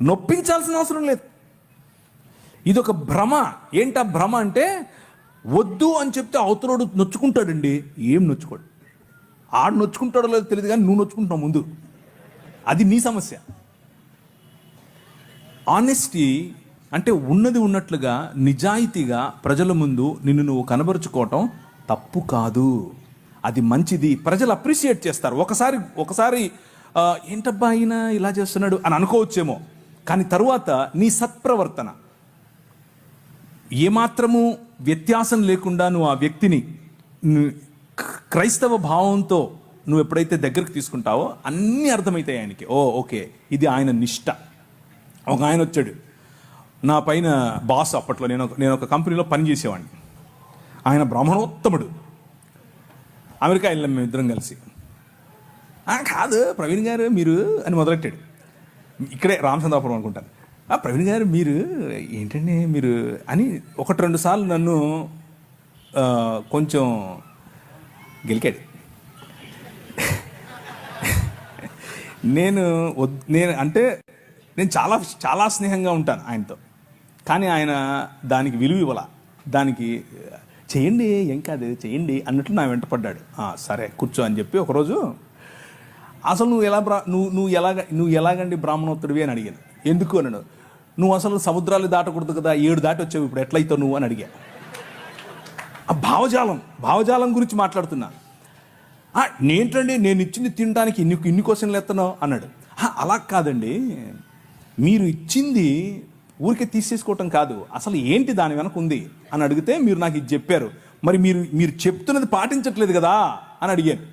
నొప్పించాల్సిన అవసరం లేదు. ఇది ఒక భ్రమ. ఏంటా భ్రమ అంటే, వద్దు అని చెప్తే అవతలోడు నొచ్చుకుంటాడండి. ఏం నొచ్చుకోడు. ఆడు నొచ్చుకుంటాడో లేదో తెలియదు, కానీ నువ్వు నొచ్చుకుంటున్నావు ముందు. అది నీ సమస్య. ఆనెస్టీ అంటే ఉన్నది ఉన్నట్లుగా నిజాయితీగా ప్రజల ముందు నిన్ను నువ్వు కనబరుచుకోవటం తప్పు కాదు, అది మంచిది. ప్రజలు అప్రిషియేట్ చేస్తారు. ఒకసారి ఏంటబ్బా ఆయన ఇలా చేస్తున్నాడు అని అనుకోవచ్చేమో, కానీ తరువాత నీ సత్ప్రవర్తన ఏమాత్రము వ్యత్యాసం లేకుండా నువ్వు ఆ వ్యక్తిని క్రైస్తవ భావంతో నువ్వు ఎప్పుడైతే దగ్గరికి తీసుకుంటావో అన్నీ అర్థమవుతాయి ఆయనకి. ఓకే, ఇది ఆయన నిష్ట. ఒక ఆయన వచ్చాడు నా పైన, బాస్. అప్పట్లో నేను ఒక కంపెనీలో పనిచేసేవాడిని. ఆయన బ్రాహ్మణోత్తముడు. అమెరికా వెళ్ళాం మేము ఇద్దరం కలిసి. కాదు ప్రవీణ్ గారు మీరు అని మొదలెట్టాడు. ఇక్కడే రామచంద్రాపురం అనుకుంటాను. ప్రవీణ్ గారు మీరు ఏంటండి మీరు అని 1-2 సార్లు నన్ను కొంచెం గెలికాడు. నేను చాలా చాలా స్నేహంగా ఉంటాను ఆయనతో, కానీ ఆయన దానికి విలువ ఇవ్వాల. దానికి చేయండి, ఏం కాదు చేయండి అన్నట్లు నా వెంట పడ్డాడు. సరే కూర్చో అని చెప్పి ఒకరోజు, అసలు నువ్వు ఎలాగండి బ్రాహ్మణోత్తడివి అని అడిగాను. ఎందుకు అన్నాడు. నువ్వు అసలు సముద్రాలు దాటకూడదు కదా, 7 దాటి వచ్చావు, ఇప్పుడు ఎట్లయితావు నువ్వు అని అడిగా. ఆ భావజాలం గురించి మాట్లాడుతున్నా. నేంటండి నేను ఇచ్చింది తినడానికి ఇన్ని క్వశ్చన్లు ఎత్తనావు అన్నాడు. అలా కాదండి, మీరు ఇచ్చింది ఊరికే తీసేసుకోవటం కాదు, అసలు ఏంటి దాని వెనక ఉంది అని అడిగితే మీరు నాకు ఇది చెప్పారు, మరి మీరు చెప్తున్నది పాటించట్లేదు కదా అని అడిగాను.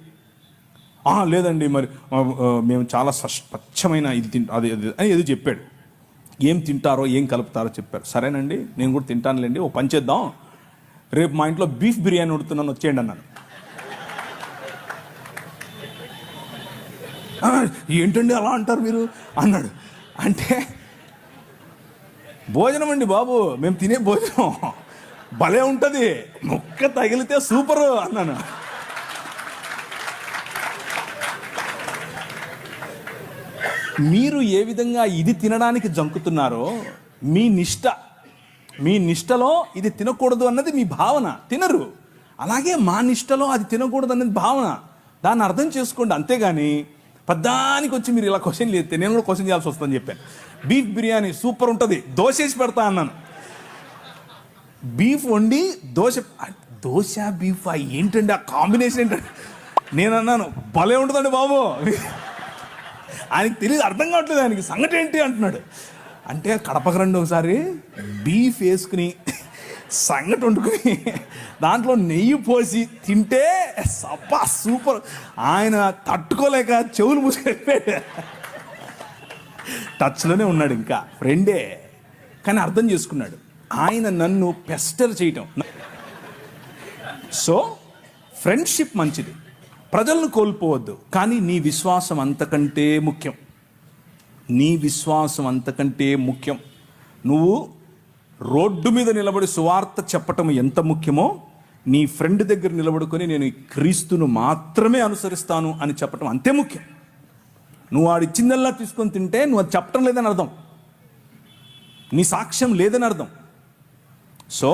లేదండి మరి మేము చాలా స్వచ్ఛమైన ఇది అది అని ఏదో చెప్పాడు. ఏం తింటారో ఏం కలుపుతారో చెప్పారు. సరేనండి నేను కూడా తింటానులేండి, ఓ పని చేద్దాం, రేపు మా ఇంట్లో బీఫ్ బిర్యానీ వండుతున్నాను వచ్చేయండి అన్నాను. ఏంటండి అలా అంటారు మీరు అన్నాడు. అంటే భోజనం అండి బాబు, మేము తినే భోజనం భలే ఉంటుంది, ముక్క తగిలితే సూపరు అన్నాను. మీరు ఏ విధంగా ఇది తినడానికి జంకుతున్నారో మీ నిష్టలో ఇది తినకూడదు అన్నది మీ భావన, తినరు. అలాగే మా నిష్టలో అది తినకూడదు అన్నది భావన. దాన్ని అర్థం చేసుకోండి. అంతేగాని పద్దానికి వచ్చి మీరు ఇలా క్వశ్చన్ చేస్తే నేను కూడా క్వశ్చన్ చేయాల్సి వస్తుందని చెప్పాను. బీఫ్ బిర్యానీ సూపర్ ఉంటుంది, దోశ వేసి పెడతా అన్నాను. బీఫ్ వండి దోశ బీఫ్ ఏంటండి ఆ కాంబినేషన్ ఏంటండి నేను అన్నాను. భలే ఉంటుందండి బాబు. ఆయనకి తెలియదు, అర్థం కావట్లేదు ఆయనకి, సంగతి ఏంటి అంటున్నాడు. అంటే కడపకు రండి ఒకసారి, బీఫ్ వేసుకుని సంగటి వండుకుని దాంట్లో నెయ్యి పోసి తింటే సబ్బా సూపర్. ఆయన తట్టుకోలేక చెవులు మూసుకెళ్ళిపోయాడు. టచ్లోనే ఉన్నాడు, ఇంకా ఫ్రెండే, కానీ అర్థం చేసుకున్నాడు. ఆయన నన్ను పెస్టర్ చేయటం. సో ఫ్రెండ్షిప్ మంచిది, ప్రజలను కోల్పోవద్దు, కానీ నీ విశ్వాసం అంతకంటే ముఖ్యం. నువ్వు రోడ్డు మీద నిలబడి సువార్త చెప్పటం ఎంత ముఖ్యమో, నీ ఫ్రెండ్ దగ్గర నిలబడుకొని నేను క్రీస్తును మాత్రమే అనుసరిస్తాను అని చెప్పటం అంతే ముఖ్యం. నువ్వు ఆడిచ్చిందల్లా తీసుకొని తింటే నువ్వు అది చెప్పటం లేదని అర్థం, నీ సాక్ష్యం లేదని అర్థం. సో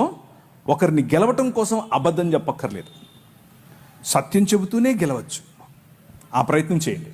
ఒకరిని గెలవటం కోసం అబద్ధం చెప్పక్కర్లేదు, సత్యం చెబుతూనే గెలవచ్చు. ఆ ప్రయత్నం చేయండి.